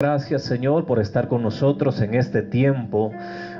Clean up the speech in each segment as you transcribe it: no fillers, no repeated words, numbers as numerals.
Gracias, Señor, por estar con nosotros en este tiempo,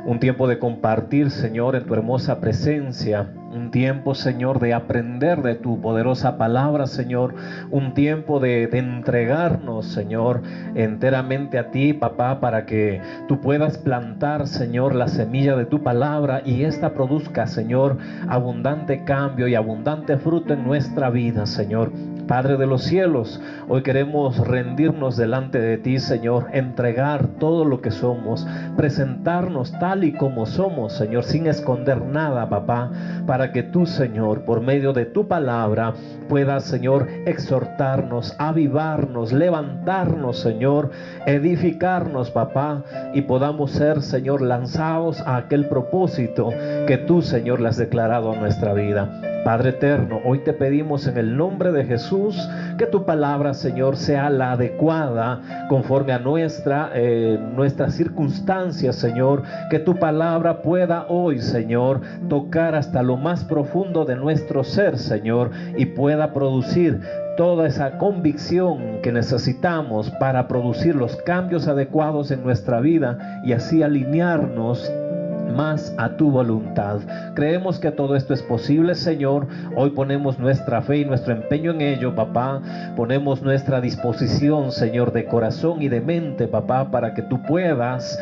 un tiempo de compartir, Señor, en tu hermosa presencia, un tiempo, Señor, de aprender de tu poderosa palabra, Señor, un tiempo de entregarnos, Señor, enteramente a ti, papá, para que tú puedas plantar, Señor, la semilla de tu palabra y esta produzca, Señor, abundante cambio y abundante fruto en nuestra vida, Señor. Padre de los cielos, hoy queremos rendirnos delante de ti, Señor, entregar todo lo que somos, presentarnos tal y como somos, Señor, sin esconder nada, papá, para que tú, Señor, por medio de tu palabra, puedas, Señor, exhortarnos, avivarnos, levantarnos, Señor, edificarnos, papá, y podamos ser, Señor, lanzados a aquel propósito que tú, Señor, le has declarado a nuestra vida. Padre eterno, hoy te pedimos en el nombre de Jesús que tu palabra, Señor, sea la adecuada conforme a nuestras circunstancias, Señor. Que tu palabra pueda hoy, Señor, tocar hasta lo más profundo de nuestro ser, Señor, y pueda producir toda esa convicción que necesitamos para producir los cambios adecuados en nuestra vida y así alinearnos más a tu voluntad. Creemos que todo esto es posible, Señor. Hoy ponemos nuestra fe y nuestro empeño en ello, papá. Ponemos nuestra disposición, Señor, de corazón y de mente, papá, para que tú puedas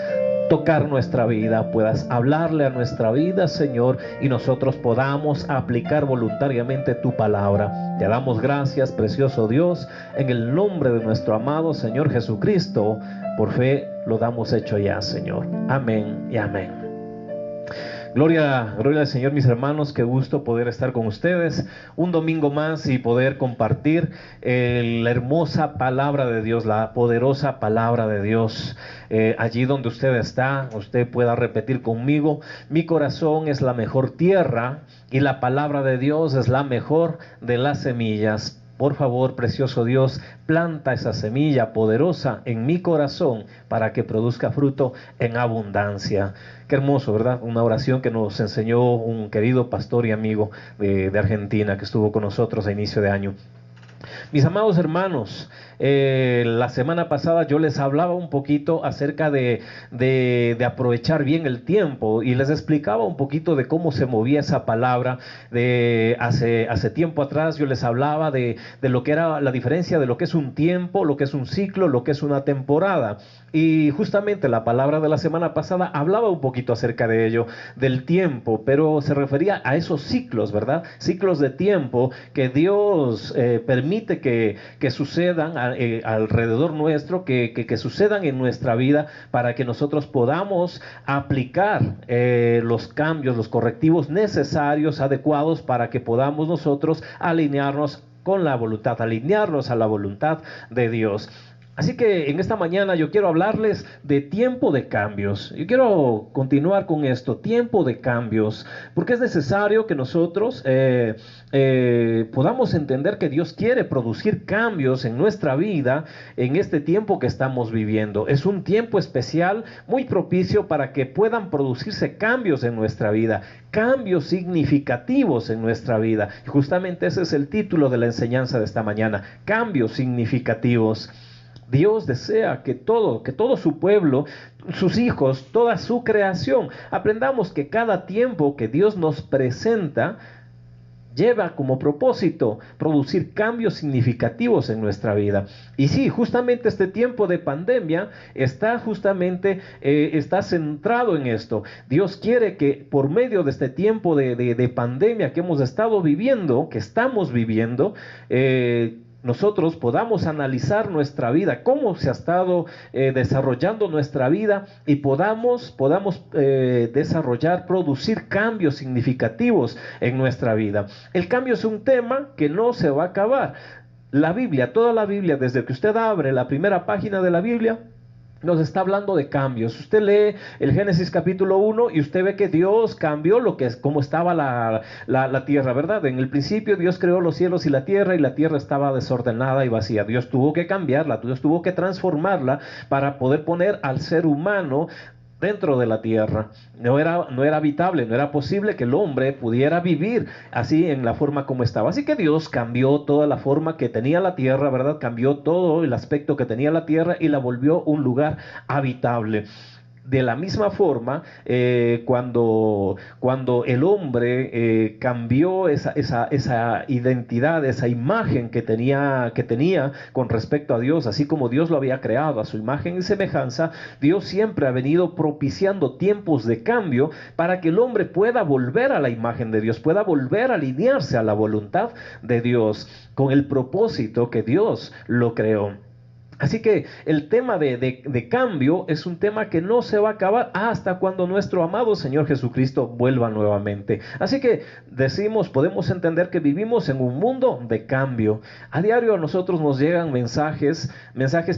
tocar nuestra vida, puedas hablarle a nuestra vida, Señor, y nosotros podamos aplicar voluntariamente tu palabra. Te damos gracias, precioso Dios, en el nombre de nuestro amado Señor Jesucristo. Por fe lo damos hecho ya, Señor. Amén y amén. Gloria al Señor, mis hermanos, qué gusto poder estar con ustedes un domingo más y poder compartir la hermosa palabra de Dios, la poderosa palabra de Dios. Allí donde usted está, usted pueda repetir conmigo: mi corazón es la mejor tierra y la palabra de Dios es la mejor de las semillas. Por favor, precioso Dios, planta esa semilla poderosa en mi corazón para que produzca fruto en abundancia. Qué hermoso, ¿verdad? Una oración que nos enseñó un querido pastor y amigo de Argentina que estuvo con nosotros a inicio de año. Mis amados hermanos, la semana pasada yo les hablaba un poquito acerca de aprovechar bien el tiempo y les explicaba un poquito de cómo se movía esa palabra. Hace tiempo atrás yo les hablaba de lo que era la diferencia de lo que es un tiempo, lo que es un ciclo, lo que es una temporada. Y justamente la palabra de la semana pasada hablaba un poquito acerca de ello, del tiempo, pero se refería a esos ciclos, ¿verdad? Ciclos de tiempo que Dios permite que sucedan alrededor nuestro, que sucedan en nuestra vida para que nosotros podamos aplicar los cambios, los correctivos necesarios, adecuados para que podamos nosotros alinearnos con la voluntad, alinearnos a la voluntad de Dios. Así que en esta mañana yo quiero hablarles de tiempo de cambios. Yo quiero continuar con esto, tiempo de cambios, porque es necesario que nosotros podamos entender que Dios quiere producir cambios en nuestra vida en este tiempo que estamos viviendo. Es un tiempo especial, muy propicio para que puedan producirse cambios en nuestra vida, cambios significativos en nuestra vida. Y justamente ese es el título de la enseñanza de esta mañana, cambios significativos. Dios desea que todo su pueblo, sus hijos, toda su creación, aprendamos que cada tiempo que Dios nos presenta lleva como propósito producir cambios significativos en nuestra vida. Y sí, justamente este tiempo de pandemia está centrado en esto. Dios quiere que por medio de este tiempo de pandemia que hemos estado viviendo, que estamos viviendo, nosotros podamos analizar nuestra vida, cómo se ha estado desarrollando nuestra vida y podamos desarrollar, producir cambios significativos en nuestra vida. El cambio es un tema que no se va a acabar. La Biblia, toda la Biblia, desde que usted abre la primera página de la Biblia, nos está hablando de cambios. Usted lee el Génesis capítulo 1 y usted ve que Dios cambió cómo estaba la tierra, ¿verdad? En el principio Dios creó los cielos y la tierra estaba desordenada y vacía. Dios tuvo que cambiarla, Dios tuvo que transformarla para poder poner al ser humano dentro de la tierra. No era habitable, no era posible que el hombre pudiera vivir así en la forma como estaba. Así que Dios cambió toda la forma que tenía la tierra, ¿verdad? Cambió todo el aspecto que tenía la tierra y la volvió un lugar habitable. De la misma forma, cuando el hombre cambió esa identidad, esa imagen que tenía con respecto a Dios, así como Dios lo había creado a su imagen y semejanza, Dios siempre ha venido propiciando tiempos de cambio para que el hombre pueda volver a la imagen de Dios, pueda volver a alinearse a la voluntad de Dios, con el propósito que Dios lo creó. Así que el tema de cambio es un tema que no se va a acabar hasta cuando nuestro amado Señor Jesucristo vuelva nuevamente. Así que podemos entender que vivimos en un mundo de cambio. A diario a nosotros nos llegan mensajes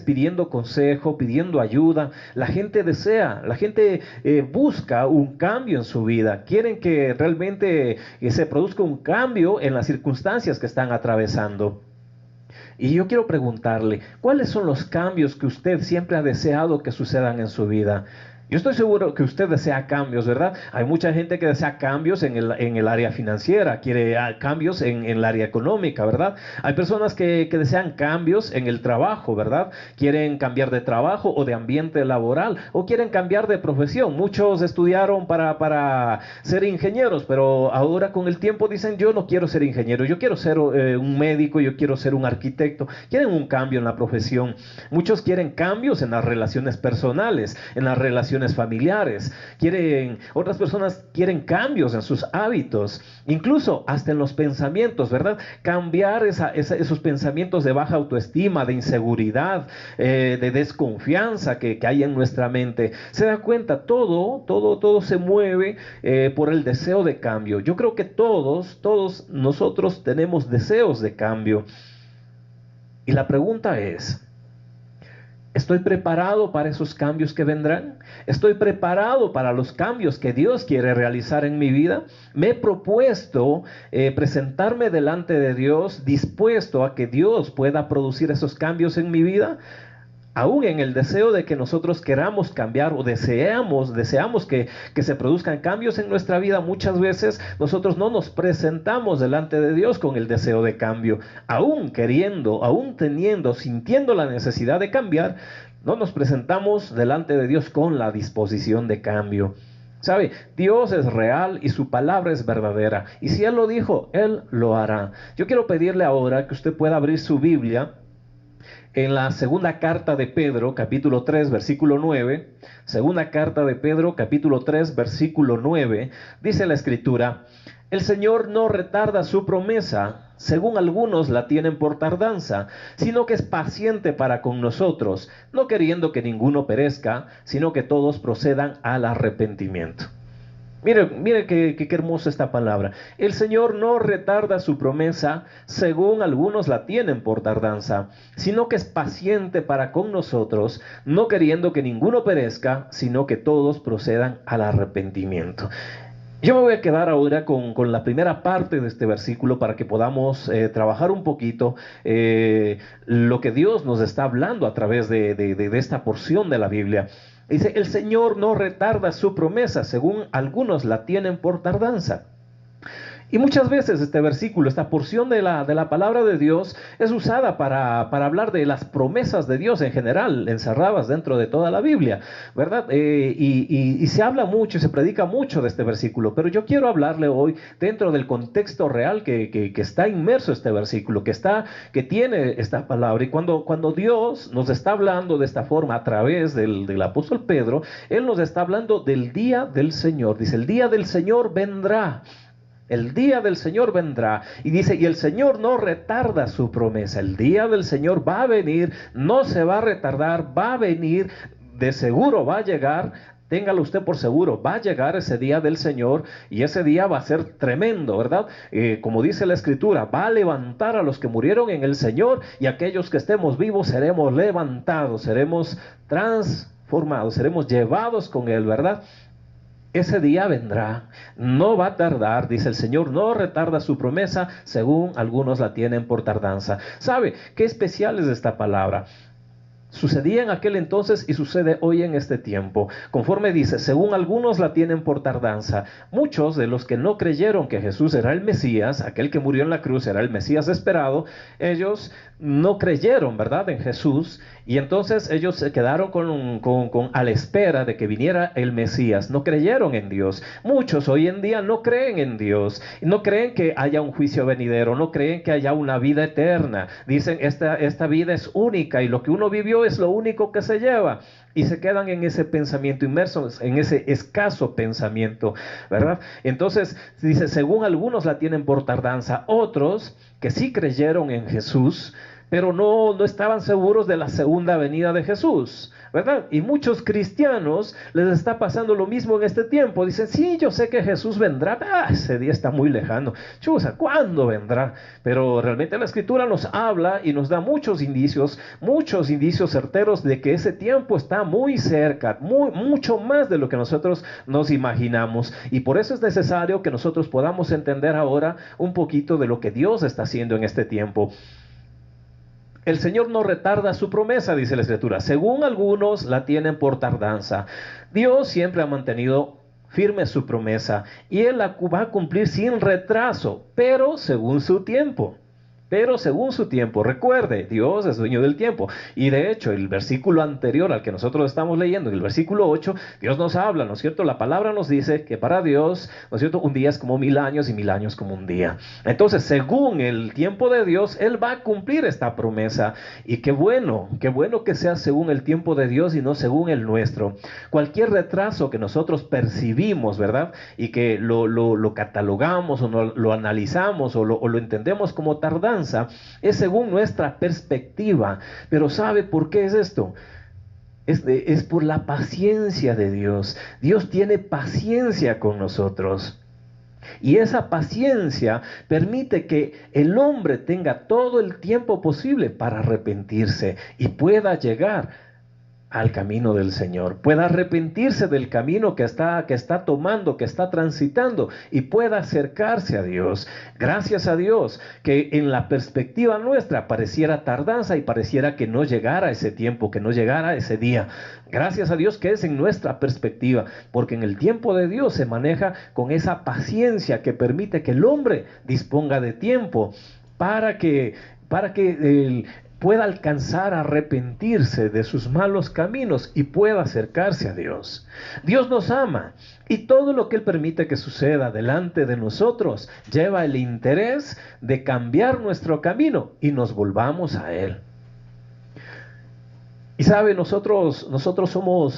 pidiendo consejo, pidiendo ayuda. La gente busca un cambio en su vida. Quieren que realmente se produzca un cambio en las circunstancias que están atravesando. Y yo quiero preguntarle, ¿cuáles son los cambios que usted siempre ha deseado que sucedan en su vida? Yo estoy seguro que usted desea cambios, ¿verdad? Hay mucha gente que desea cambios en el área financiera, quiere cambios en el área económica, ¿verdad? Hay personas que desean cambios en el trabajo, ¿verdad? Quieren cambiar de trabajo o de ambiente laboral, o quieren cambiar de profesión. Muchos estudiaron para ser ingenieros, pero ahora con el tiempo dicen, yo no quiero ser ingeniero, yo quiero ser un médico, yo quiero ser un arquitecto. Quieren un cambio en la profesión. Muchos quieren cambios en las relaciones personales, en las relaciones familiares. Otras personas quieren cambios en sus hábitos, incluso hasta en los pensamientos, ¿verdad? Cambiar esos pensamientos de baja autoestima, de inseguridad, de desconfianza que hay en nuestra mente. Se da cuenta, todo se mueve por el deseo de cambio. Yo creo que todos nosotros tenemos deseos de cambio. Y la pregunta es, ¿estoy preparado para esos cambios que vendrán? ¿Estoy preparado para los cambios que Dios quiere realizar en mi vida? ¿Me he propuesto presentarme delante de Dios, dispuesto a que Dios pueda producir esos cambios en mi vida? Aún en el deseo de que nosotros queramos cambiar o deseamos que se produzcan cambios en nuestra vida, muchas veces nosotros no nos presentamos delante de Dios con el deseo de cambio. Aún queriendo, sintiendo la necesidad de cambiar, no nos presentamos delante de Dios con la disposición de cambio. ¿Sabe? Dios es real y su palabra es verdadera. Y si Él lo dijo, Él lo hará. Yo quiero pedirle ahora que usted pueda abrir su Biblia en la segunda carta de Pedro, capítulo 3, versículo 9, segunda carta de Pedro, capítulo 3, versículo 9, dice la Escritura, el Señor no retarda su promesa, según algunos la tienen por tardanza, sino que es paciente para con nosotros, no queriendo que ninguno perezca, sino que todos procedan al arrepentimiento. Mire qué hermosa esta palabra. El Señor no retarda su promesa, según algunos la tienen por tardanza, sino que es paciente para con nosotros, no queriendo que ninguno perezca, sino que todos procedan al arrepentimiento. Yo me voy a quedar ahora con la primera parte de este versículo para que podamos trabajar un poquito lo que Dios nos está hablando a través de esta porción de la Biblia. Dice, el Señor no retarda su promesa, según algunos la tienen por tardanza. Y muchas veces este versículo, esta porción de la palabra de Dios es usada para hablar de las promesas de Dios en general, encerradas dentro de toda la Biblia, ¿verdad? Y se habla mucho, se predica mucho de este versículo, pero yo quiero hablarle hoy dentro del contexto real que está inmerso este versículo, que tiene esta palabra. Y cuando Dios nos está hablando de esta forma a través del apóstol Pedro, Él nos está hablando del día del Señor. Dice, el día del Señor vendrá. El día del Señor vendrá. Y dice, y el Señor no retarda su promesa. El día del Señor va a venir, no se va a retardar, va a venir, de seguro va a llegar. Téngalo usted por seguro, va a llegar ese día del Señor y ese día va a ser tremendo, ¿verdad? Como dice la Escritura, va a levantar a los que murieron en el Señor y aquellos que estemos vivos seremos levantados, seremos transformados, seremos llevados con Él, ¿verdad? Ese día vendrá, no va a tardar, dice el Señor, no retarda su promesa, según algunos la tienen por tardanza. ¿Sabe qué especial es esta palabra? Sucedía en aquel entonces y sucede hoy en este tiempo. Conforme dice, según algunos la tienen por tardanza. Muchos de los que no creyeron que Jesús era el Mesías, aquel que murió en la cruz era el Mesías esperado, ellos no creyeron, ¿verdad?, en Jesús, y entonces ellos se quedaron a la espera de que viniera el Mesías. No creyeron en Dios. Muchos hoy en día no creen en Dios, no creen que haya un juicio venidero, no creen que haya una vida eterna. Dicen, esta vida es única y lo que uno vivió es lo único que se lleva. Y se quedan en ese pensamiento, inmersos en ese escaso pensamiento, ¿verdad? Entonces dice, según algunos la tienen por tardanza, otros que sí creyeron en Jesús, pero no estaban seguros de la segunda venida de Jesús, ¿verdad? Y muchos cristianos les está pasando lo mismo en este tiempo. Dicen, sí, yo sé que Jesús vendrá, ese día está muy lejano. Chusa, ¿cuándo vendrá? Pero realmente la Escritura nos habla y nos da muchos indicios certeros de que ese tiempo está muy cerca, mucho más de lo que nosotros nos imaginamos. Y por eso es necesario que nosotros podamos entender ahora un poquito de lo que Dios está haciendo en este tiempo. El Señor no retarda su promesa, dice la Escritura. Según algunos la tienen por tardanza. Dios siempre ha mantenido firme su promesa y Él la va a cumplir sin retraso, pero según su tiempo. Pero según su tiempo. Recuerde, Dios es dueño del tiempo. Y de hecho, el versículo anterior al que nosotros estamos leyendo, en el versículo 8, Dios nos habla, ¿no es cierto? La palabra nos dice que para Dios, ¿no es cierto?, un día es como 1000 años y 1000 años como un día. Entonces, según el tiempo de Dios, Él va a cumplir esta promesa. Y qué bueno que sea según el tiempo de Dios y no según el nuestro. Cualquier retraso que nosotros percibimos, ¿verdad?, y que lo catalogamos o lo analizamos o lo entendemos como tardanza, es según nuestra perspectiva. Pero ¿sabe por qué es esto? Es por la paciencia de Dios. Dios tiene paciencia con nosotros. Y esa paciencia permite que el hombre tenga todo el tiempo posible para arrepentirse y pueda llegar al camino del Señor, pueda arrepentirse del camino que está tomando, que está transitando, y pueda acercarse a Dios. Gracias a Dios que en la perspectiva nuestra pareciera tardanza y pareciera que no llegara ese tiempo, que no llegara ese día. Gracias a Dios que es en nuestra perspectiva, porque en el tiempo de Dios se maneja con esa paciencia que permite que el hombre disponga de tiempo para que pueda alcanzar a arrepentirse de sus malos caminos y pueda acercarse a Dios. Dios nos ama y todo lo que Él permite que suceda delante de nosotros lleva el interés de cambiar nuestro camino y nos volvamos a Él. Y sabe, nosotros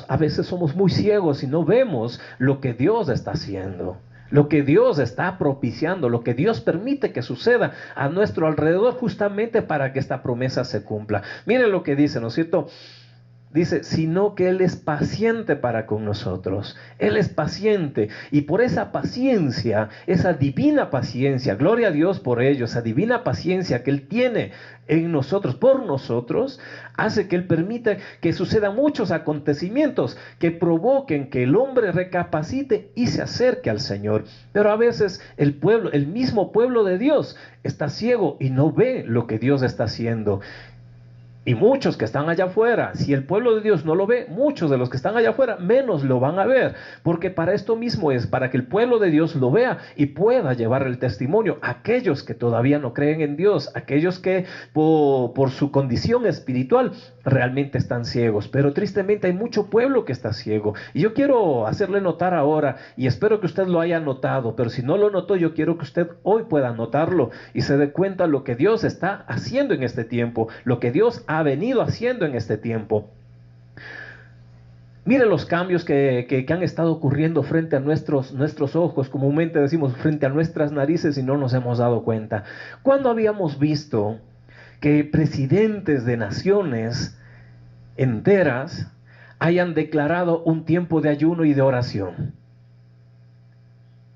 a veces somos muy ciegos y no vemos lo que Dios está haciendo, lo que Dios está propiciando, lo que Dios permite que suceda a nuestro alrededor justamente para que esta promesa se cumpla. Miren lo que dice, ¿no es cierto? Dice, sino que Él es paciente para con nosotros. Él es paciente. Y por esa paciencia, esa divina paciencia, gloria a Dios por ello, esa divina paciencia que Él tiene en nosotros, por nosotros, hace que Él permita que sucedan muchos acontecimientos que provoquen que el hombre recapacite y se acerque al Señor. Pero a veces el mismo pueblo de Dios está ciego y no ve lo que Dios está haciendo. Y muchos que están allá afuera, si el pueblo de Dios no lo ve, muchos de los que están allá afuera menos lo van a ver, porque para esto mismo es, para que el pueblo de Dios lo vea y pueda llevar el testimonio a aquellos que todavía no creen en Dios, aquellos que por su condición espiritual realmente están ciegos. Pero tristemente hay mucho pueblo que está ciego, y yo quiero hacerle notar ahora, y espero que usted lo haya notado, pero si no lo notó, yo quiero que usted hoy pueda notarlo y se dé cuenta lo que Dios está haciendo en este tiempo, lo que Dios ha venido haciendo en este tiempo. Mire los cambios que han estado ocurriendo frente a nuestros ojos, comúnmente decimos frente a nuestras narices, y no nos hemos dado cuenta. ¿Cuándo habíamos visto que presidentes de naciones enteras hayan declarado un tiempo de ayuno y de oración?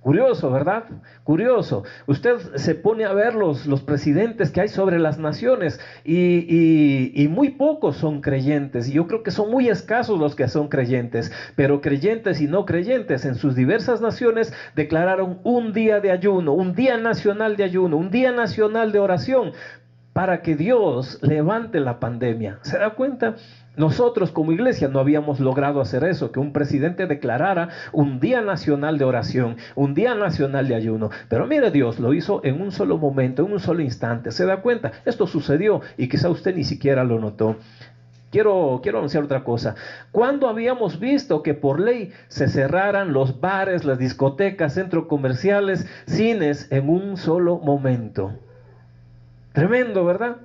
Curioso, ¿verdad? Curioso. Usted se pone a ver los presidentes que hay sobre las naciones y muy pocos son creyentes. Y yo creo que son muy escasos los que son creyentes. Pero creyentes y no creyentes en sus diversas naciones declararon un día de ayuno, un día nacional de ayuno, un día nacional de oración, para que Dios levante la pandemia. ¿Se da cuenta? Nosotros como iglesia no habíamos logrado hacer eso, que un presidente declarara un día nacional de oración, un día nacional de ayuno. Pero mire, Dios lo hizo en un solo momento, en un solo instante. ¿Se da cuenta? Esto sucedió y quizá usted ni siquiera lo notó. Quiero anunciar otra cosa. ¿Cuándo habíamos visto que por ley se cerraran los bares, las discotecas, centros comerciales, cines en un solo momento? Tremendo, ¿verdad?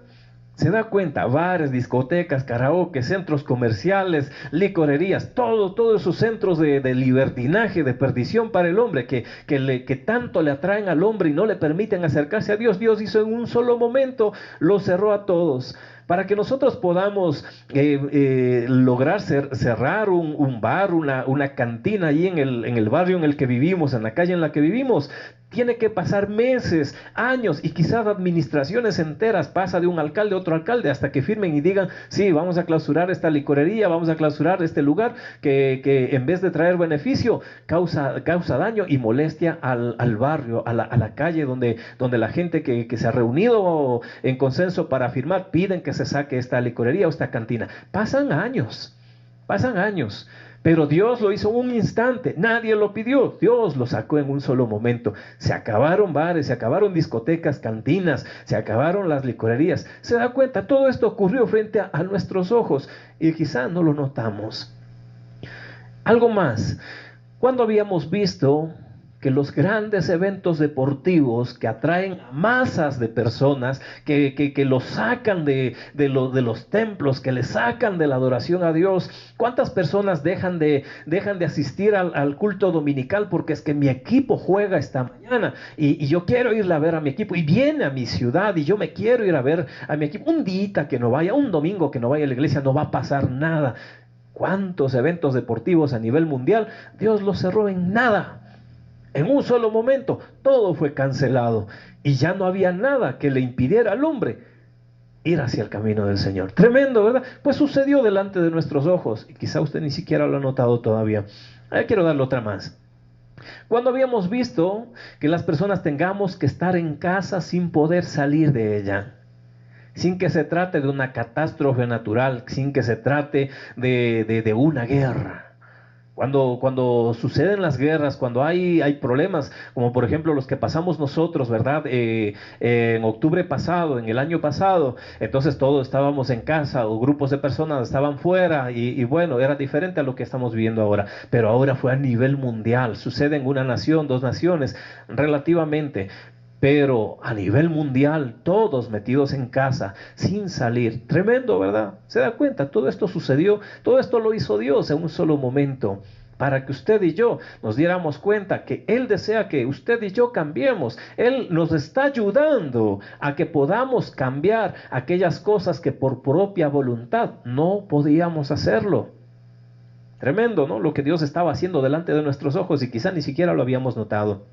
Se da cuenta, bares, discotecas, karaoke, centros comerciales, licorerías, todos esos centros de libertinaje, de perdición para el hombre, que tanto le atraen al hombre y no le permiten acercarse a Dios. Dios hizo en un solo momento, lo cerró a todos. Para que nosotros podamos lograr cerrar un bar, una cantina allí en el barrio en el que vivimos, en la calle en la que vivimos, tiene que pasar meses, años y quizás administraciones enteras. Pasa de un alcalde a otro alcalde hasta que firmen y digan, sí, vamos a clausurar esta licorería, vamos a clausurar este lugar que en vez de traer beneficio causa daño y molestia al barrio, a la calle donde la gente que se ha reunido en consenso para firmar piden que se saque esta licorería o esta cantina. Pasan años. Pero Dios lo hizo en un instante, nadie lo pidió, Dios lo sacó en un solo momento. Se acabaron bares, se acabaron discotecas, cantinas, se acabaron las licorerías. ¿Se da cuenta? Todo esto ocurrió frente a nuestros ojos y quizá no lo notamos. Algo más, ¿cuándo habíamos visto que los grandes eventos deportivos que atraen masas de personas, que los sacan de los templos, que les sacan de la adoración a Dios? ¿Cuántas personas dejan de asistir al culto dominical porque es que mi equipo juega esta mañana y yo quiero ir a ver a mi equipo y viene a mi ciudad y yo me quiero ir a ver a mi equipo? Un día que no vaya, un domingo que no vaya a la iglesia, no va a pasar nada. ¿Cuántos eventos deportivos a nivel mundial Dios los cerró en nada? En un solo momento todo fue cancelado y ya no había nada que le impidiera al hombre ir hacia el camino del Señor. Tremendo, ¿verdad? Pues sucedió delante de nuestros ojos y quizá usted ni siquiera lo ha notado todavía. Ahora quiero darle otra más. Cuando habíamos visto que las personas tengamos que estar en casa sin poder salir de ella, sin que se trate de una catástrofe natural, sin que se trate de una guerra. Cuando suceden las guerras, cuando hay problemas, como por ejemplo los que pasamos nosotros, ¿verdad? En octubre pasado, en el año pasado, entonces todos estábamos en casa o grupos de personas estaban fuera y bueno, era diferente a lo que estamos viviendo ahora, pero ahora fue a nivel mundial, sucede en una nación, dos naciones, relativamente. Pero a nivel mundial, todos metidos en casa, sin salir. Tremendo, ¿verdad? ¿Se da cuenta? Todo esto sucedió, todo esto lo hizo Dios en un solo momento, para que usted y yo nos diéramos cuenta que Él desea que usted y yo cambiemos. Él nos está ayudando a que podamos cambiar aquellas cosas que por propia voluntad no podíamos hacerlo. Tremendo, ¿no? Lo que Dios estaba haciendo delante de nuestros ojos y quizá ni siquiera lo habíamos notado.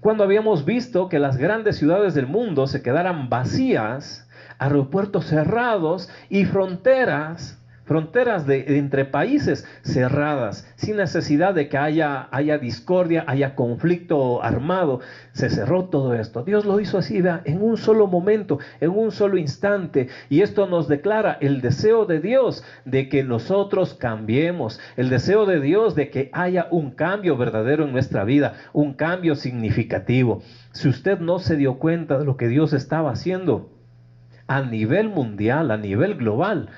Cuando habíamos visto que las grandes ciudades del mundo se quedaran vacías, aeropuertos cerrados y fronteras entre países cerradas, sin necesidad de que haya discordia, haya conflicto armado. Se cerró todo esto. Dios lo hizo así, ¿verdad? En un solo momento, en un solo instante. Y esto nos declara el deseo de Dios de que nosotros cambiemos, el deseo de Dios de que haya un cambio verdadero en nuestra vida, un cambio significativo. Si usted no se dio cuenta de lo que Dios estaba haciendo a nivel mundial, a nivel global,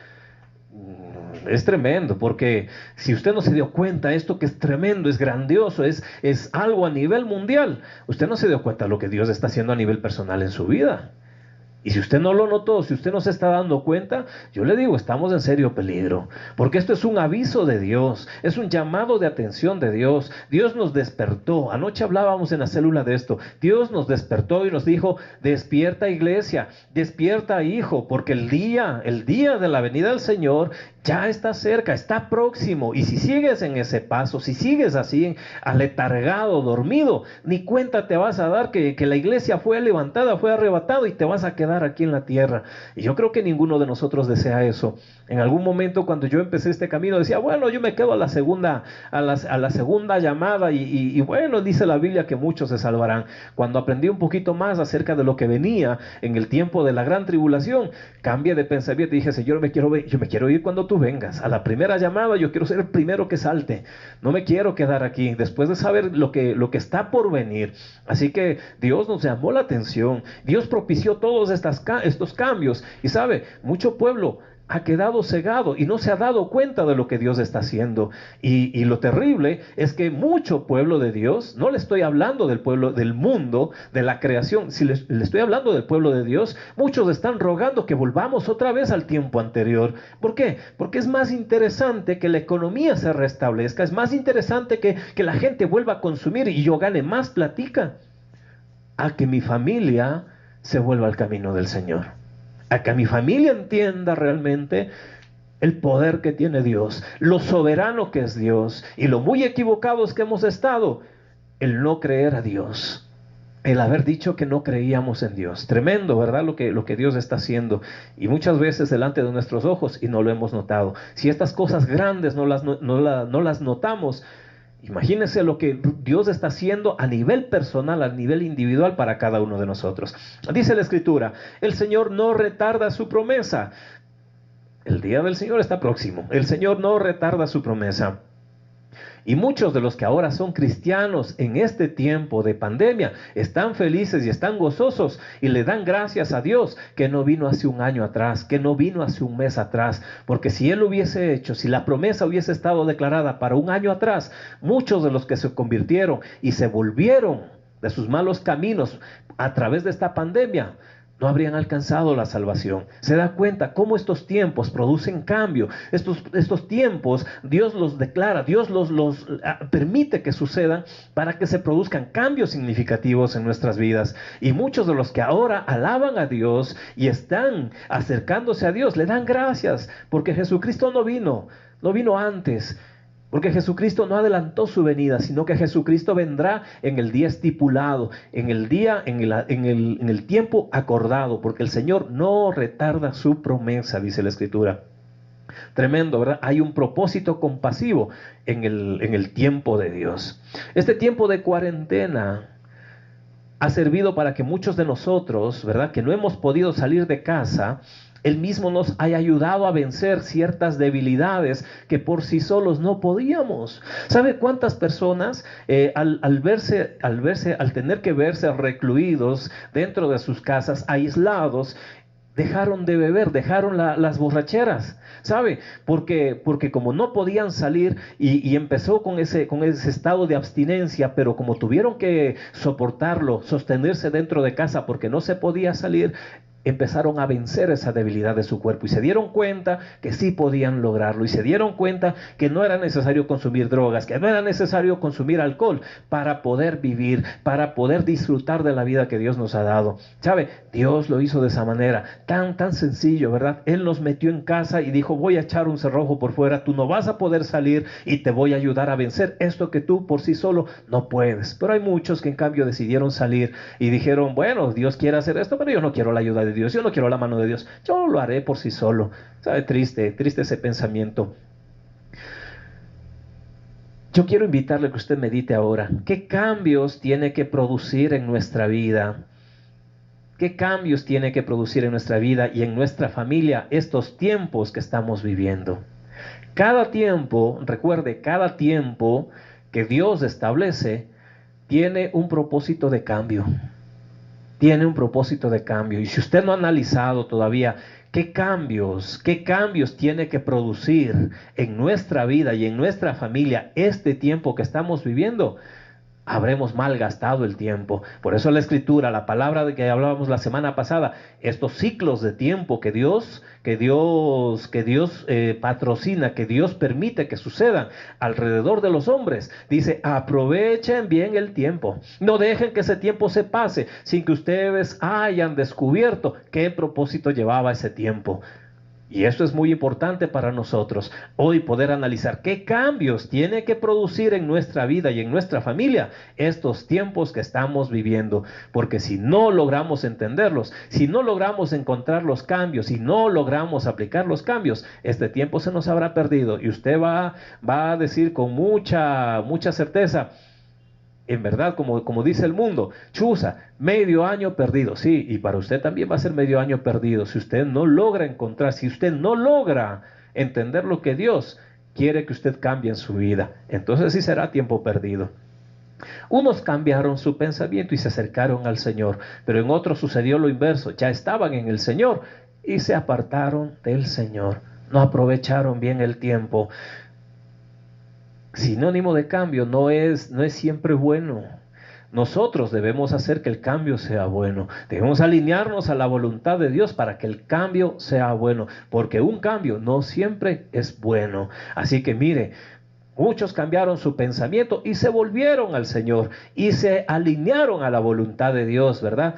es tremendo, porque si usted no se dio cuenta, esto que es tremendo, es grandioso, es algo a nivel mundial, usted no se dio cuenta de lo que Dios está haciendo a nivel personal en su vida. Y si usted no lo notó, si usted no se está dando cuenta, yo le digo, estamos en serio peligro, porque esto es un aviso de Dios, es un llamado de atención de Dios. Dios nos despertó, anoche hablábamos en la célula de esto, Dios nos despertó y nos dijo, despierta iglesia, despierta hijo, porque el día de la venida del Señor ya está cerca, está próximo. Y si sigues en ese paso, si sigues así aletargado, dormido, ni cuenta te vas a dar que la iglesia fue levantada, fue arrebatado y te vas a quedar quedar aquí en la tierra. Y yo creo que ninguno de nosotros desea eso. En algún momento cuando yo empecé este camino decía, bueno, yo me quedo a la segunda, a la segunda llamada y bueno, dice la Biblia que muchos se salvarán. Cuando aprendí un poquito más acerca de lo que venía en el tiempo de la gran tribulación, cambié de pensamiento y dije, Señor, yo me quiero ir cuando tú vengas. A la primera llamada yo quiero ser el primero que salte. No me quiero quedar aquí después de saber lo que está por venir. Así que Dios nos llamó la atención. Dios propició todos estos cambios. Y sabe, mucho pueblo ha quedado cegado y no se ha dado cuenta de lo que Dios está haciendo. Y lo terrible es que mucho pueblo de Dios, no le estoy hablando del pueblo del mundo, de la creación, si le estoy hablando del pueblo de Dios, muchos están rogando que volvamos otra vez al tiempo anterior. ¿Por qué? Porque es más interesante que la economía se restablezca, es más interesante que la gente vuelva a consumir y yo gane más platica, a que mi familia se vuelva al camino del Señor. A que mi familia entienda realmente el poder que tiene Dios, lo soberano que es Dios y lo muy equivocados que hemos estado, el no creer a Dios, el haber dicho que no creíamos en Dios. Tremendo, ¿verdad? Lo que Dios está haciendo y muchas veces delante de nuestros ojos y no lo hemos notado. Si estas cosas grandes no las notamos, imagínense lo que Dios está haciendo a nivel personal, a nivel individual para cada uno de nosotros. Dice la Escritura, el Señor no retarda su promesa. El día del Señor está próximo. El Señor no retarda su promesa. Y muchos de los que ahora son cristianos en este tiempo de pandemia están felices y están gozosos y le dan gracias a Dios que no vino hace un año atrás, que no vino hace un mes atrás, porque si Él lo hubiese hecho, si la promesa hubiese estado declarada para un año atrás, muchos de los que se convirtieron y se volvieron de sus malos caminos a través de esta pandemia, no habrían alcanzado la salvación. Se da cuenta cómo estos tiempos producen cambio. Estos tiempos Dios los declara, Dios los permite que sucedan para que se produzcan cambios significativos en nuestras vidas. Y muchos de los que ahora alaban a Dios y están acercándose a Dios, le dan gracias porque Jesucristo no vino antes. Porque Jesucristo no adelantó su venida, sino que Jesucristo vendrá en el día estipulado, en el tiempo acordado, porque el Señor no retarda su promesa, dice la Escritura. Tremendo, ¿verdad? Hay un propósito compasivo en el tiempo de Dios. Este tiempo de cuarentena ha servido para que muchos de nosotros, ¿verdad?, que no hemos podido salir de casa, Él mismo nos haya ayudado a vencer ciertas debilidades que por sí solos no podíamos. ¿Sabe cuántas personas al tener que verse recluidos dentro de sus casas, aislados, dejaron de beber, dejaron las borracheras? ¿Sabe? Porque como no podían salir y empezó con ese estado de abstinencia, pero como tuvieron que soportarlo, sostenerse dentro de casa porque no se podía salir, empezaron a vencer esa debilidad de su cuerpo y se dieron cuenta que sí podían lograrlo y se dieron cuenta que no era necesario consumir drogas, que no era necesario consumir alcohol para poder vivir, para poder disfrutar de la vida que Dios nos ha dado. ¿Sabe? Dios lo hizo de esa manera, tan sencillo, ¿verdad? Él nos metió en casa y dijo, voy a echar un cerrojo por fuera, tú no vas a poder salir y te voy a ayudar a vencer esto que tú por sí solo no puedes. Pero hay muchos que en cambio decidieron salir y dijeron, bueno, Dios quiere hacer esto, pero yo no quiero la ayuda de Dios, yo no quiero la mano de Dios, yo lo haré por sí solo. ¿Sabe? Triste ese pensamiento. Yo quiero invitarle a que usted medite ahora. ¿Qué cambios tiene que producir en nuestra vida? ¿Qué cambios tiene que producir en nuestra vida y en nuestra familia estos tiempos que estamos viviendo? Cada tiempo, recuerde, cada tiempo que Dios establece tiene un propósito de cambio. Tiene un propósito de cambio. Y si usted no ha analizado todavía qué cambios tiene que producir en nuestra vida y en nuestra familia este tiempo que estamos viviendo, habremos malgastado el tiempo. Por eso la Escritura, la palabra de que hablábamos la semana pasada, estos ciclos de tiempo que Dios patrocina, que Dios permite que sucedan alrededor de los hombres, dice, aprovechen bien el tiempo. No dejen que ese tiempo se pase sin que ustedes hayan descubierto qué propósito llevaba ese tiempo. Y esto es muy importante para nosotros, hoy poder analizar qué cambios tiene que producir en nuestra vida y en nuestra familia estos tiempos que estamos viviendo. Porque si no logramos entenderlos, si no logramos encontrar los cambios, si no logramos aplicar los cambios, este tiempo se nos habrá perdido. Y usted va a decir con mucha certeza, en verdad, como dice el mundo, chuza, medio año perdido. Sí, y para usted también va a ser medio año perdido si usted no logra encontrar, si usted no logra entender lo que Dios quiere que usted cambie en su vida. Entonces sí será tiempo perdido. Unos cambiaron su pensamiento y se acercaron al Señor, pero en otros sucedió lo inverso. Ya estaban en el Señor y se apartaron del Señor. No aprovecharon bien el tiempo. Sinónimo de cambio no es siempre bueno. Nosotros debemos hacer que el cambio sea bueno. Debemos alinearnos a la voluntad de Dios para que el cambio sea bueno, porque un cambio no siempre es bueno. Así que mire, muchos cambiaron su pensamiento y se volvieron al Señor y se alinearon a la voluntad de Dios, ¿verdad?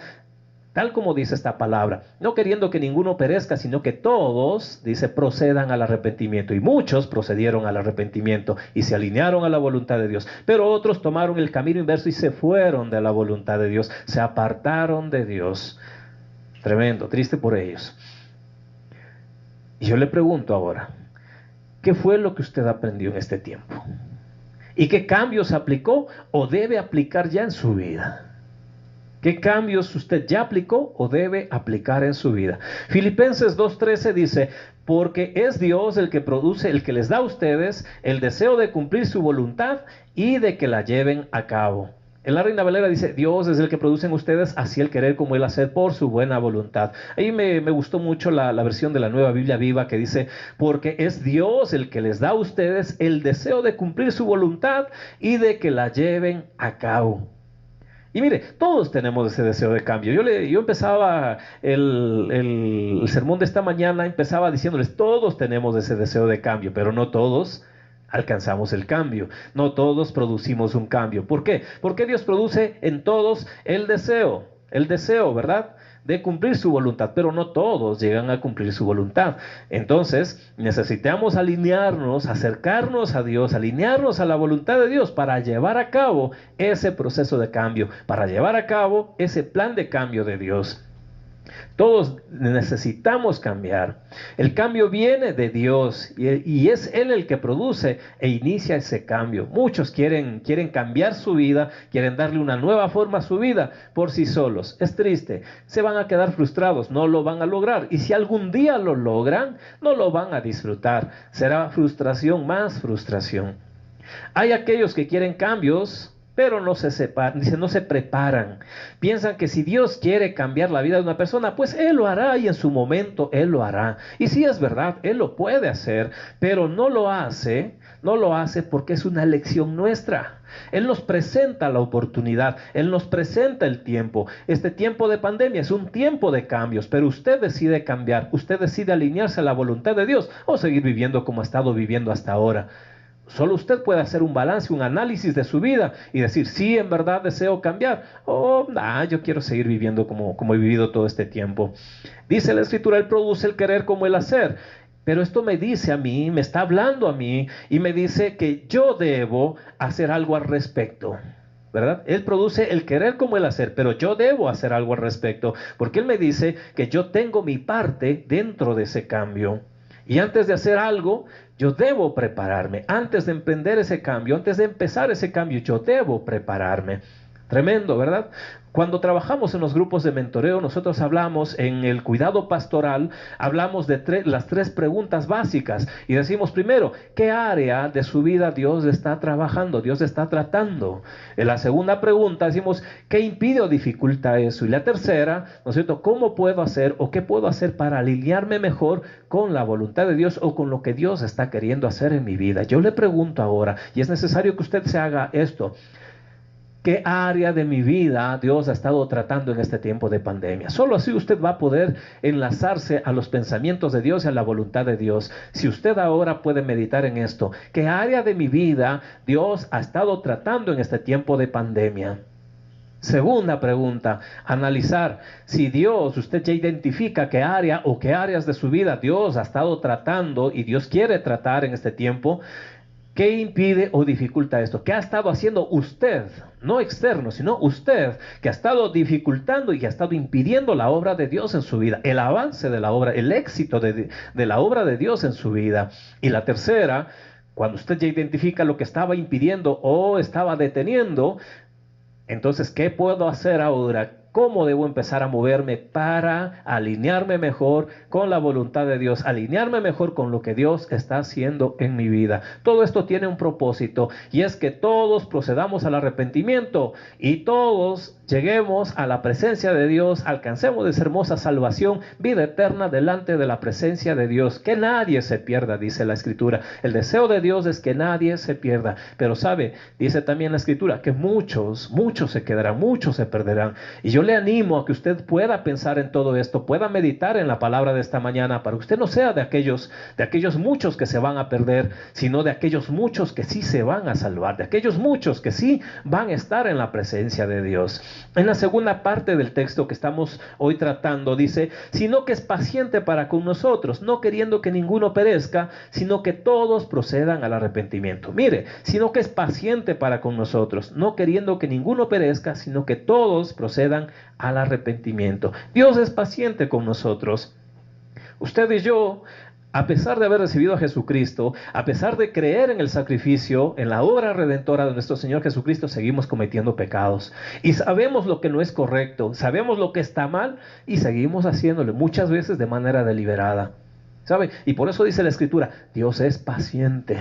Tal como dice esta palabra, no queriendo que ninguno perezca, sino que todos, dice, procedan al arrepentimiento. Y muchos procedieron al arrepentimiento y se alinearon a la voluntad de Dios. Pero otros tomaron el camino inverso y se fueron de la voluntad de Dios, se apartaron de Dios. Tremendo, triste por ellos. Y yo le pregunto ahora, ¿qué fue lo que usted aprendió en este tiempo? ¿Y qué cambios aplicó o debe aplicar ya en su vida? ¿Qué cambios usted ya aplicó o debe aplicar en su vida? Filipenses 2:13 dice, porque es Dios el que produce, el que les da a ustedes el deseo de cumplir su voluntad y de que la lleven a cabo. En la Reina Valera dice, Dios es el que produce en ustedes así el querer como el hacer por su buena voluntad. Ahí me gustó mucho la versión de la Nueva Biblia Viva que dice, porque es Dios el que les da a ustedes el deseo de cumplir su voluntad y de que la lleven a cabo. Y mire, todos tenemos ese deseo de cambio. Yo empezaba el sermón de esta mañana, empezaba diciéndoles, todos tenemos ese deseo de cambio, pero no todos alcanzamos el cambio. No todos producimos un cambio. ¿Por qué? Porque Dios produce en todos el deseo, ¿verdad?, de cumplir su voluntad, pero no todos llegan a cumplir su voluntad. Entonces necesitamos alinearnos, acercarnos a Dios, alinearnos a la voluntad de Dios para llevar a cabo ese proceso de cambio, para llevar a cabo ese plan de cambio de Dios. Todos necesitamos cambiar. El cambio viene de Dios y es Él el que produce e inicia ese cambio. Muchos quieren cambiar su vida, quieren darle una nueva forma a su vida por sí solos. Es triste, se van a quedar frustrados, no lo van a lograr. Y si algún día lo logran, no lo van a disfrutar. Será frustración más frustración. Hay aquellos que quieren cambios, pero no se preparan. Piensan que si Dios quiere cambiar la vida de una persona, pues Él lo hará y en su momento Él lo hará. Y sí es verdad, Él lo puede hacer, pero no lo hace porque es una elección nuestra. Él nos presenta la oportunidad, Él nos presenta el tiempo. Este tiempo de pandemia es un tiempo de cambios, pero usted decide cambiar, usted decide alinearse a la voluntad de Dios o seguir viviendo como ha estado viviendo hasta ahora. Solo usted puede hacer un balance, un análisis de su vida y decir, sí, en verdad deseo cambiar, o yo quiero seguir viviendo como he vivido todo este tiempo. Dice la Escritura, Él produce el querer como el hacer, pero esto me dice a mí, me está hablando a mí y me dice que yo debo hacer algo al respecto, ¿verdad? Él produce el querer como el hacer, pero yo debo hacer algo al respecto, porque Él me dice que yo tengo mi parte dentro de ese cambio. Y antes de hacer algo, yo debo prepararme. Antes de emprender ese cambio, antes de empezar ese cambio, yo debo prepararme. Tremendo, ¿verdad? Cuando trabajamos en los grupos de mentoreo, nosotros hablamos en el cuidado pastoral, hablamos de las 3 preguntas básicas y decimos primero, ¿qué área de su vida Dios está trabajando, Dios está tratando? En la segunda pregunta decimos, ¿qué impide o dificulta eso? Y la tercera, ¿no es cierto?, ¿cómo puedo hacer o qué puedo hacer para alinearme mejor con la voluntad de Dios o con lo que Dios está queriendo hacer en mi vida? Yo le pregunto ahora, y es necesario que usted se haga esto, ¿qué área de mi vida Dios ha estado tratando en este tiempo de pandemia? Solo así usted va a poder enlazarse a los pensamientos de Dios y a la voluntad de Dios. Si usted ahora puede meditar en esto, ¿qué área de mi vida Dios ha estado tratando en este tiempo de pandemia? Segunda pregunta, analizar si Dios, usted ya identifica qué área o qué áreas de su vida Dios ha estado tratando y Dios quiere tratar en este tiempo. ¿Qué impide o dificulta esto? ¿Qué ha estado haciendo usted? No externo, sino usted, que ha estado dificultando y que ha estado impidiendo la obra de Dios en su vida, el avance de la obra, el éxito de la obra de Dios en su vida. Y la tercera, cuando usted ya identifica lo que estaba impidiendo o estaba deteniendo, entonces, ¿qué puedo hacer ahora? ¿Cómo debo empezar a moverme para alinearme mejor con la voluntad de Dios? Alinearme mejor con lo que Dios está haciendo en mi vida. Todo esto tiene un propósito y es que todos procedamos al arrepentimiento y todos lleguemos a la presencia de Dios, alcancemos esa hermosa salvación, vida eterna delante de la presencia de Dios. Que nadie se pierda, dice la Escritura. El deseo de Dios es que nadie se pierda. Pero sabe, dice también la Escritura, que muchos se quedarán, muchos se perderán. Y yo le animo a que usted pueda pensar en todo esto, pueda meditar en la palabra de esta mañana, para que usted no sea de aquellos muchos que se van a perder, sino de aquellos muchos que sí se van a salvar, de aquellos muchos que sí van a estar en la presencia de Dios. En la segunda parte del texto que estamos hoy tratando, dice, sino que es paciente para con nosotros, no queriendo que ninguno perezca, sino que todos procedan al arrepentimiento. Mire, sino que es paciente para con nosotros, no queriendo que ninguno perezca, sino que todos procedan al arrepentimiento. Dios es paciente con nosotros. Usted y yo, a pesar de haber recibido a Jesucristo, a pesar de creer en el sacrificio, en la obra redentora de nuestro Señor Jesucristo, seguimos cometiendo pecados. Y sabemos lo que no es correcto, sabemos lo que está mal y seguimos haciéndolo, muchas veces de manera deliberada. ¿Sabe? Y por eso dice la Escritura, Dios es paciente.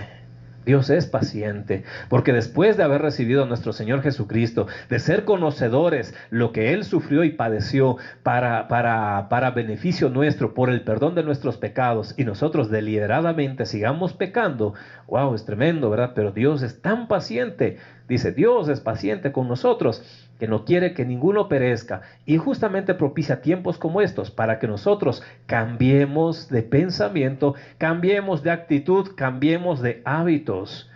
Dios es paciente, porque después de haber recibido a nuestro Señor Jesucristo, de ser conocedores lo que Él sufrió y padeció para beneficio nuestro, por el perdón de nuestros pecados, y nosotros deliberadamente sigamos pecando, wow, es tremendo, ¿verdad? Pero Dios es tan paciente, dice, Dios es paciente con nosotros, que no quiere que ninguno perezca, y justamente propicia tiempos como estos para que nosotros cambiemos de pensamiento, cambiemos de actitud, cambiemos de hábitos.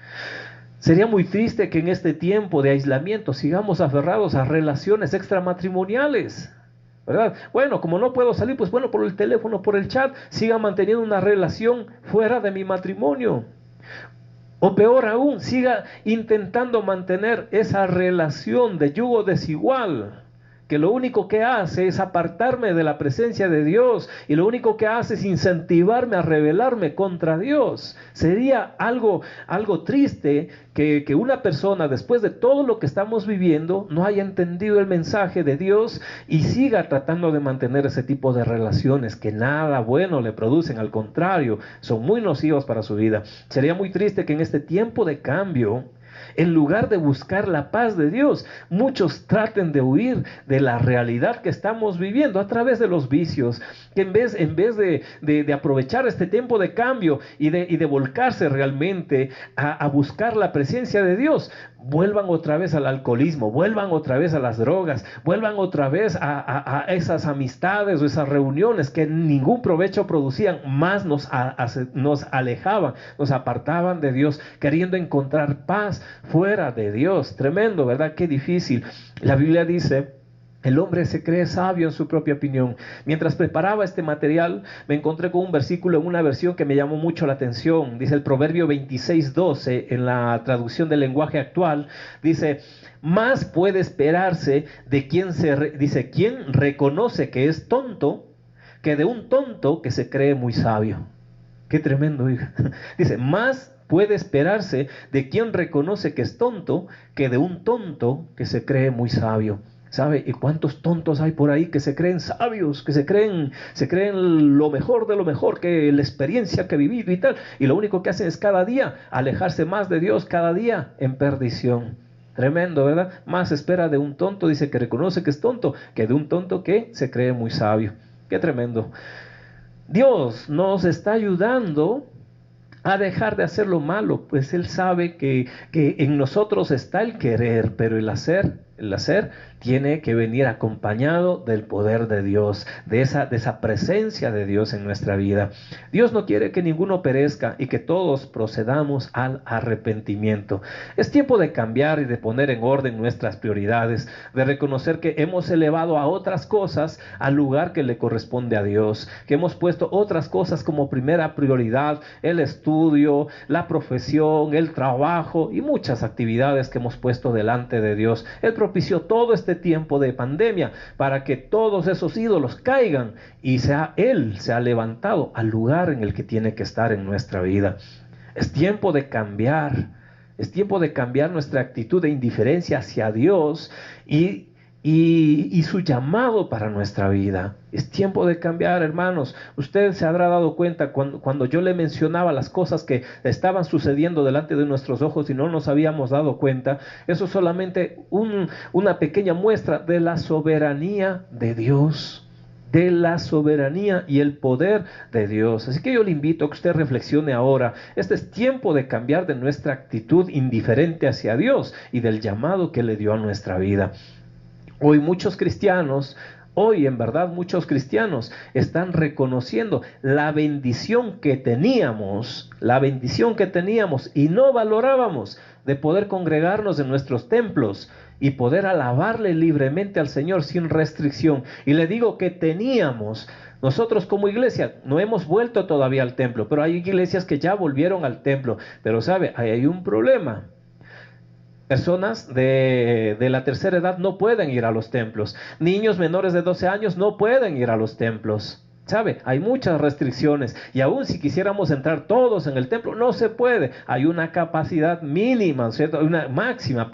Sería muy triste que en este tiempo de aislamiento sigamos aferrados a relaciones extramatrimoniales, ¿verdad? Bueno, como no puedo salir, pues bueno, por el teléfono, por el chat, siga manteniendo una relación fuera de mi matrimonio. O peor aún, siga intentando mantener esa relación de yugo desigual, que lo único que hace es apartarme de la presencia de Dios y lo único que hace es incentivarme a rebelarme contra Dios. Sería algo triste que una persona, después de todo lo que estamos viviendo, no haya entendido el mensaje de Dios y siga tratando de mantener ese tipo de relaciones que nada bueno le producen, al contrario, son muy nocivas para su vida. Sería muy triste que en este tiempo de cambio, en lugar de buscar la paz de Dios, muchos traten de huir de la realidad que estamos viviendo a través de los vicios, que en vez de aprovechar este tiempo de cambio y de volcarse realmente a buscar la presencia de Dios, vuelvan otra vez al alcoholismo, vuelvan otra vez a las drogas, vuelvan otra vez a esas amistades o esas reuniones que ningún provecho producían, más nos alejaban, nos apartaban de Dios, queriendo encontrar paz fuera de Dios. Tremendo, ¿verdad? Qué difícil. La Biblia dice, el hombre se cree sabio en su propia opinión. Mientras preparaba este material, me encontré con un versículo en una versión que me llamó mucho la atención. Dice el Proverbio 26:12, en la traducción del lenguaje actual, dice, más puede esperarse de quien reconoce que es tonto, que de un tonto que se cree muy sabio. Qué tremendo, hija. Dice, más puede esperarse de quien reconoce que es tonto, que de un tonto que se cree muy sabio. ¿Sabe? ¿Y cuántos tontos hay por ahí que se creen sabios, que se creen lo mejor de lo mejor, que la experiencia que he vivido y tal? Y lo único que hacen es cada día alejarse más de Dios, cada día en perdición. Tremendo, ¿verdad? Más espera de un tonto, dice, que reconoce que es tonto, que de un tonto que se cree muy sabio. Qué tremendo. Dios nos está ayudando a dejar de hacer lo malo, pues Él sabe que en nosotros está el querer, pero el hacer el hacer, tiene que venir acompañado del poder de Dios, de esa presencia de Dios en nuestra vida. Dios no quiere que ninguno perezca y que todos procedamos al arrepentimiento. Es tiempo de cambiar y de poner en orden nuestras prioridades, de reconocer que hemos elevado a otras cosas al lugar que le corresponde a Dios, que hemos puesto otras cosas como primera prioridad, el estudio, la profesión, el trabajo y muchas actividades que hemos puesto delante de Dios. Él propició todo este tiempo de pandemia para que todos esos ídolos caigan y Él se ha levantado al lugar en el que tiene que estar en nuestra vida. Es tiempo de cambiar, es tiempo de cambiar nuestra actitud de indiferencia hacia Dios y su llamado para nuestra vida. Es tiempo de cambiar, hermanos. Usted se habrá dado cuenta cuando yo le mencionaba las cosas que estaban sucediendo delante de nuestros ojos y no nos habíamos dado cuenta. Eso es solamente una pequeña muestra de la soberanía de Dios, de la soberanía y el poder de Dios. Así que yo le invito a que usted reflexione ahora. Este es tiempo de cambiar de nuestra actitud indiferente hacia Dios y del llamado que le dio a nuestra vida. Hoy en verdad muchos cristianos están reconociendo la bendición que teníamos y no valorábamos, de poder congregarnos en nuestros templos y poder alabarle libremente al Señor sin restricción. Y le digo que teníamos. Nosotros como iglesia no hemos vuelto todavía al templo, pero hay iglesias que ya volvieron al templo. Pero sabe, ahí hay un problema. Personas de la tercera edad no pueden ir a los templos. Niños menores de 12 años no pueden ir a los templos. ¿Sabe? Hay muchas restricciones y aún si quisiéramos entrar todos en el templo, no se puede. Hay una capacidad mínima, ¿cierto? Una máxima,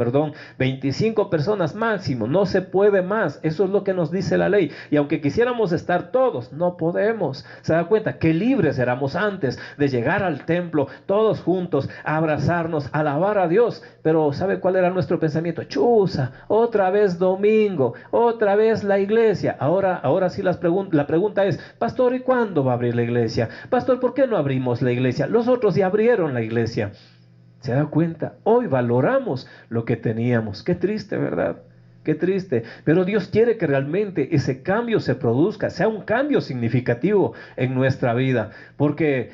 25 personas máximo, no se puede más. Eso es lo que nos dice la ley. Y aunque quisiéramos estar todos, no podemos. ¿Se da cuenta? Qué libres éramos antes de llegar al templo, todos juntos, a abrazarnos, a alabar a Dios. Pero ¿sabe cuál era nuestro pensamiento? Chuza, otra vez domingo, otra vez la iglesia. Ahora sí la pregunta es, pastor, ¿y cuándo va a abrir la iglesia? Pastor, ¿por qué no abrimos la iglesia? Los otros ya abrieron la iglesia. ¿Se da cuenta? Hoy valoramos lo que teníamos. Qué triste, ¿verdad? Qué triste. Pero Dios quiere que realmente ese cambio se produzca, sea un cambio significativo en nuestra vida. Porque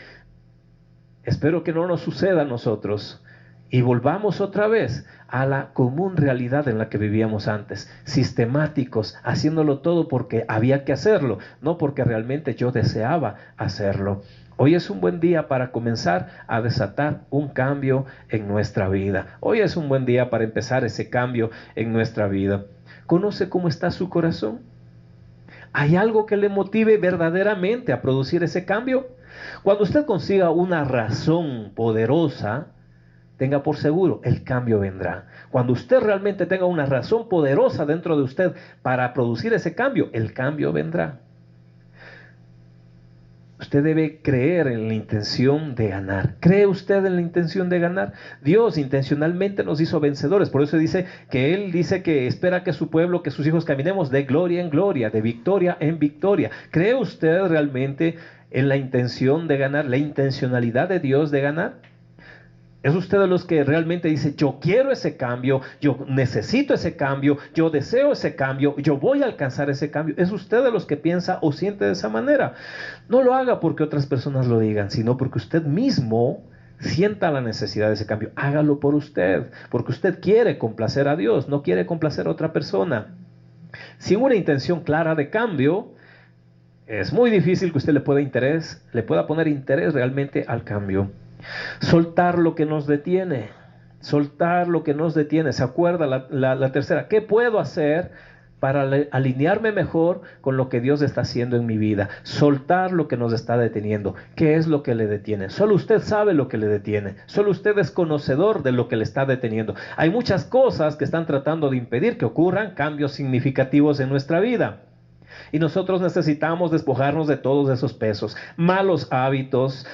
espero que no nos suceda a nosotros y volvamos otra vez a la común realidad en la que vivíamos antes, sistemáticos, haciéndolo todo porque había que hacerlo, no porque realmente yo deseaba hacerlo. Hoy es un buen día para comenzar a desatar un cambio en nuestra vida. Hoy es un buen día para empezar ese cambio en nuestra vida. ¿Conoce cómo está su corazón? ¿Hay algo que le motive verdaderamente a producir ese cambio? Cuando usted consiga una razón poderosa, tenga por seguro, el cambio vendrá. Cuando usted realmente tenga una razón poderosa dentro de usted para producir ese cambio, el cambio vendrá. Usted debe creer en la intención de ganar. ¿Cree usted en la intención de ganar? Dios intencionalmente nos hizo vencedores. Por eso dice que Él dice que espera que su pueblo, que sus hijos caminemos de gloria en gloria, de victoria en victoria. ¿Cree usted realmente en la intención de ganar, la intencionalidad de Dios de ganar? ¿Es usted de los que realmente dice, yo quiero ese cambio, yo necesito ese cambio, yo deseo ese cambio, yo voy a alcanzar ese cambio? ¿Es usted de los que piensa o siente de esa manera? No lo haga porque otras personas lo digan, sino porque usted mismo sienta la necesidad de ese cambio. Hágalo por usted, porque usted quiere complacer a Dios, no quiere complacer a otra persona. Sin una intención clara de cambio, es muy difícil que usted le pueda poner interés realmente al cambio. Soltar lo que nos detiene. ¿Se acuerda la tercera? ¿Qué puedo hacer para alinearme mejor con lo que Dios está haciendo en mi vida? Soltar lo que nos está deteniendo. ¿Qué es lo que le detiene? Solo usted sabe lo que le detiene. Solo usted es conocedor de lo que le está deteniendo. Hay muchas cosas que están tratando de impedir que ocurran cambios significativos en nuestra vida. Y nosotros necesitamos despojarnos de todos esos pesos, malos hábitos,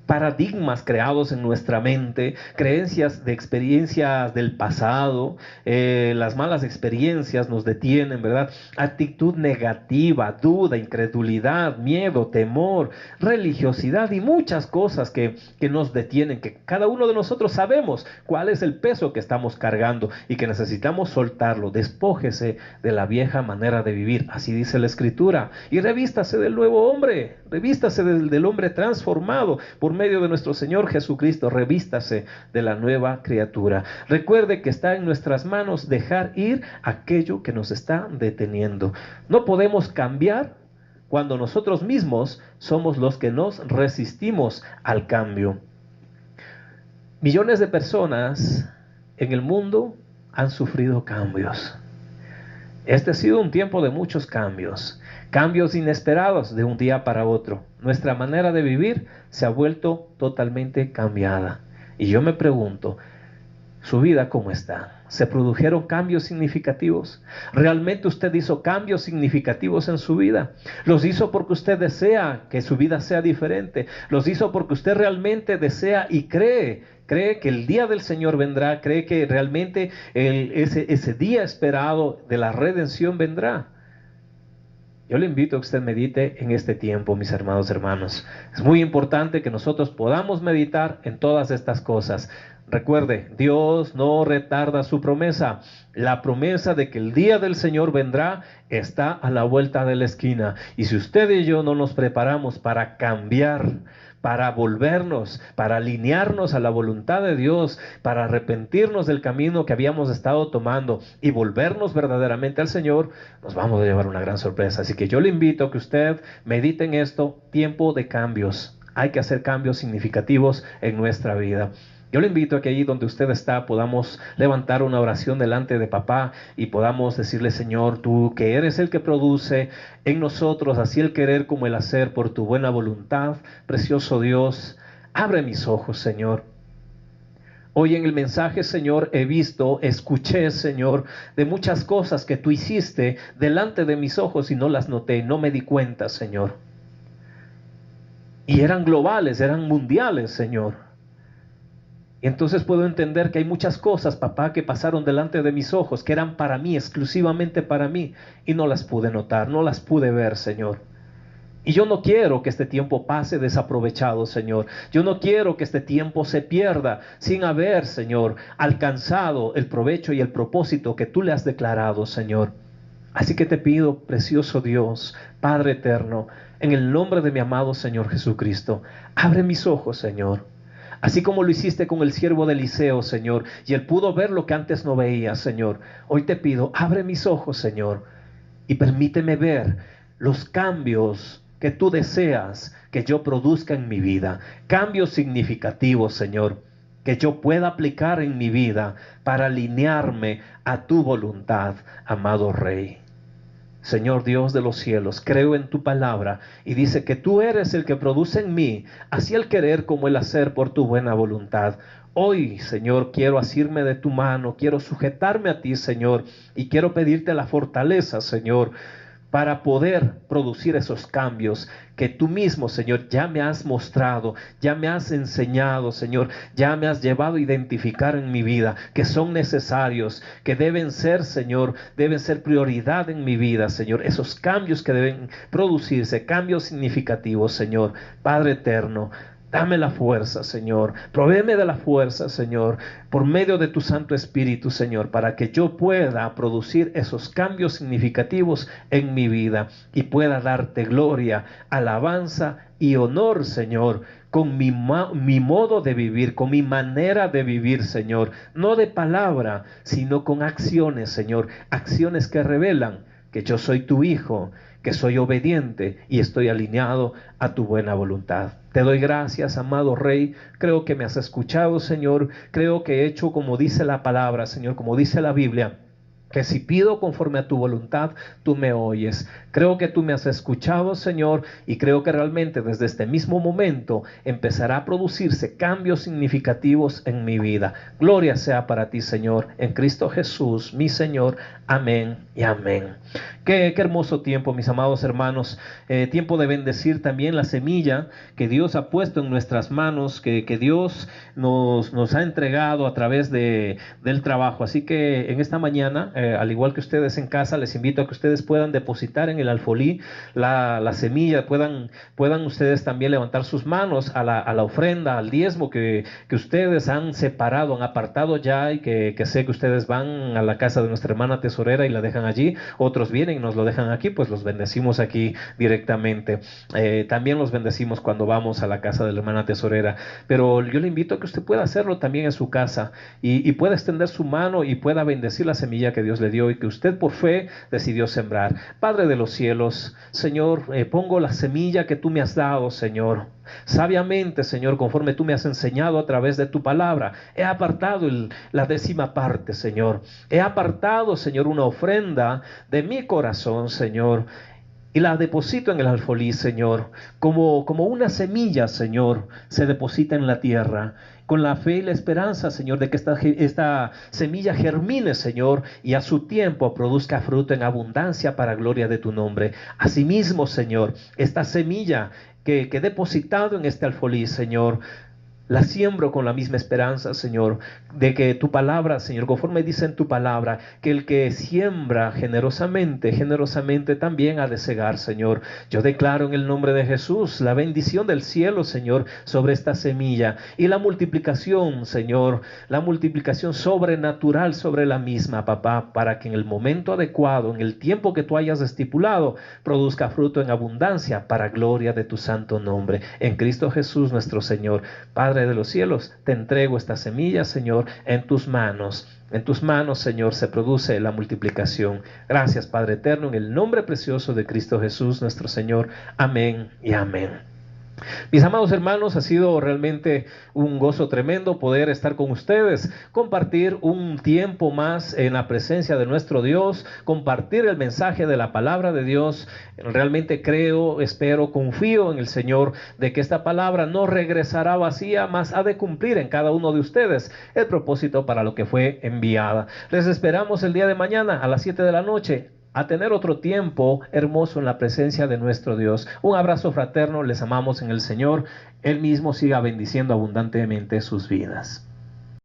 paradigmas creados en nuestra mente, creencias de experiencias del pasado, las malas experiencias nos detienen, ¿verdad? Actitud negativa, duda, incredulidad, miedo, temor, religiosidad y muchas cosas que nos detienen, que cada uno de nosotros sabemos cuál es el peso que estamos cargando y que necesitamos soltarlo. Despójese de la vieja manera de vivir, así dice la Escritura, y revístase del nuevo hombre, revístase del hombre transformado por medio de nuestro Señor Jesucristo, revístase de la nueva criatura. Recuerde que está en nuestras manos dejar ir aquello que nos está deteniendo. No podemos cambiar cuando nosotros mismos somos los que nos resistimos al cambio. Millones de personas en el mundo han sufrido cambios. Este ha sido un tiempo de muchos cambios, cambios inesperados de un día para otro. Nuestra manera de vivir se ha vuelto totalmente cambiada. Y yo me pregunto, ¿su vida cómo está? ¿Se produjeron cambios significativos? ¿Realmente usted hizo cambios significativos en su vida? ¿Los hizo porque usted desea que su vida sea diferente? ¿Los hizo porque usted realmente desea y cree que el día del Señor vendrá? ¿Cree que realmente ese día esperado de la redención vendrá? Yo le invito a que usted medite en este tiempo, mis hermanos y hermanos. Es muy importante que nosotros podamos meditar en todas estas cosas. Recuerde, Dios no retarda su promesa. La promesa de que el día del Señor vendrá está a la vuelta de la esquina. Y si usted y yo no nos preparamos para cambiar, para volvernos, para alinearnos a la voluntad de Dios, para arrepentirnos del camino que habíamos estado tomando y volvernos verdaderamente al Señor, nos vamos a llevar una gran sorpresa. Así que yo le invito a que usted medite en esto, tiempo de cambios. Hay que hacer cambios significativos en nuestra vida. Yo le invito a que allí donde usted está podamos levantar una oración delante de papá y podamos decirle: Señor, tú que eres el que produce en nosotros así el querer como el hacer por tu buena voluntad, precioso Dios, abre mis ojos, Señor. Hoy en el mensaje, Señor, escuché, Señor, de muchas cosas que tú hiciste delante de mis ojos y no las noté, no me di cuenta, Señor. Y eran globales, eran mundiales, Señor. Y entonces puedo entender que hay muchas cosas, papá, que pasaron delante de mis ojos, que eran para mí, exclusivamente para mí, y no las pude notar, no las pude ver, Señor. Y yo no quiero que este tiempo pase desaprovechado, Señor. Yo no quiero que este tiempo se pierda sin haber, Señor, alcanzado el provecho y el propósito que tú le has declarado, Señor. Así que te pido, precioso Dios, Padre eterno, en el nombre de mi amado Señor Jesucristo, abre mis ojos, Señor. Así como lo hiciste con el siervo de Eliseo, Señor, y él pudo ver lo que antes no veía, Señor. Hoy te pido, abre mis ojos, Señor, y permíteme ver los cambios que tú deseas que yo produzca en mi vida. Cambios significativos, Señor, que yo pueda aplicar en mi vida para alinearme a tu voluntad, amado Rey. Señor Dios de los cielos, creo en tu palabra y dice que tú eres el que produce en mí, así el querer como el hacer por tu buena voluntad. Hoy, Señor, quiero asirme de tu mano, quiero sujetarme a ti, Señor, y quiero pedirte la fortaleza, Señor, para poder producir esos cambios que tú mismo, Señor, ya me has mostrado, ya me has enseñado, Señor, ya me has llevado a identificar en mi vida, que son necesarios, que deben ser, Señor, deben ser prioridad en mi vida, Señor, esos cambios que deben producirse, cambios significativos, Señor, Padre eterno. Dame la fuerza, Señor. Provéeme de la fuerza, Señor, por medio de tu Santo Espíritu, Señor, para que yo pueda producir esos cambios significativos en mi vida y pueda darte gloria, alabanza y honor, Señor, con mi modo de vivir, con mi manera de vivir, Señor, no de palabra, sino con acciones, Señor, acciones que revelan que yo soy tu hijo, que soy obediente y estoy alineado a tu buena voluntad. Te doy gracias, amado Rey. Creo que me has escuchado, Señor. Creo que he hecho como dice la palabra, Señor, como dice la Biblia, que si pido conforme a tu voluntad, tú me oyes. Creo que tú me has escuchado, Señor, y creo que realmente desde este mismo momento empezará a producirse cambios significativos en mi vida. Gloria sea para ti, Señor, en Cristo Jesús, mi Señor. Amén y amén. Qué hermoso tiempo, mis amados hermanos. Tiempo de bendecir también la semilla que Dios ha puesto en nuestras manos, que Dios nos ha entregado a través del trabajo. Así que en esta mañana, al igual que ustedes en casa, les invito a que ustedes puedan depositar en el alfolí la semilla, puedan ustedes también levantar sus manos a la ofrenda, al diezmo que ustedes han separado, han apartado ya, y que sé que ustedes van a la casa de nuestra hermana tesorera y la dejan allí. Otros vienen y nos lo dejan aquí, pues los bendecimos aquí directamente. También los bendecimos cuando vamos a la casa de la hermana tesorera, pero yo le invito a que usted pueda hacerlo también en su casa y pueda extender su mano y pueda bendecir la semilla que Dios le dio y que usted por fe decidió sembrar. Padre de los cielos, Señor, pongo la semilla que tú me has dado, Señor. Sabiamente, Señor, conforme tú me has enseñado a través de tu palabra, he apartado la 10ª parte, Señor. He apartado, Señor, una ofrenda de mi corazón, Señor, y la deposito en el alfolí, Señor, como una semilla, Señor, se deposita en la tierra, con la fe y la esperanza, Señor, de que esta semilla germine, Señor, y a su tiempo produzca fruto en abundancia para gloria de tu nombre. Asimismo, Señor, esta semilla que he depositado en este alfolí, Señor, la siembro con la misma esperanza, Señor, de que tu palabra, Señor, conforme dice en tu palabra, que el que siembra generosamente, generosamente también ha de segar, Señor. Yo declaro en el nombre de Jesús la bendición del cielo, Señor, sobre esta semilla y la multiplicación, Señor, la multiplicación sobrenatural sobre la misma, papá, para que en el momento adecuado, en el tiempo que tú hayas estipulado, produzca fruto en abundancia para gloria de tu santo nombre. En Cristo Jesús nuestro Señor. Padre de los cielos, te entrego esta semilla, Señor, en tus manos. En tus manos, Señor, se produce la multiplicación. Gracias, Padre eterno, en el nombre precioso de Cristo Jesús, nuestro Señor. Amén y amén. Mis amados hermanos, ha sido realmente un gozo tremendo poder estar con ustedes, compartir un tiempo más en la presencia de nuestro Dios, compartir el mensaje de la palabra de Dios. Realmente creo, espero, confío en el Señor de que esta palabra no regresará vacía, mas ha de cumplir en cada uno de ustedes el propósito para lo que fue enviada. Les esperamos el día de mañana a las 7 de la noche. A tener otro tiempo hermoso en la presencia de nuestro Dios. Un abrazo fraterno, les amamos en el Señor. Él mismo siga bendiciendo abundantemente sus vidas.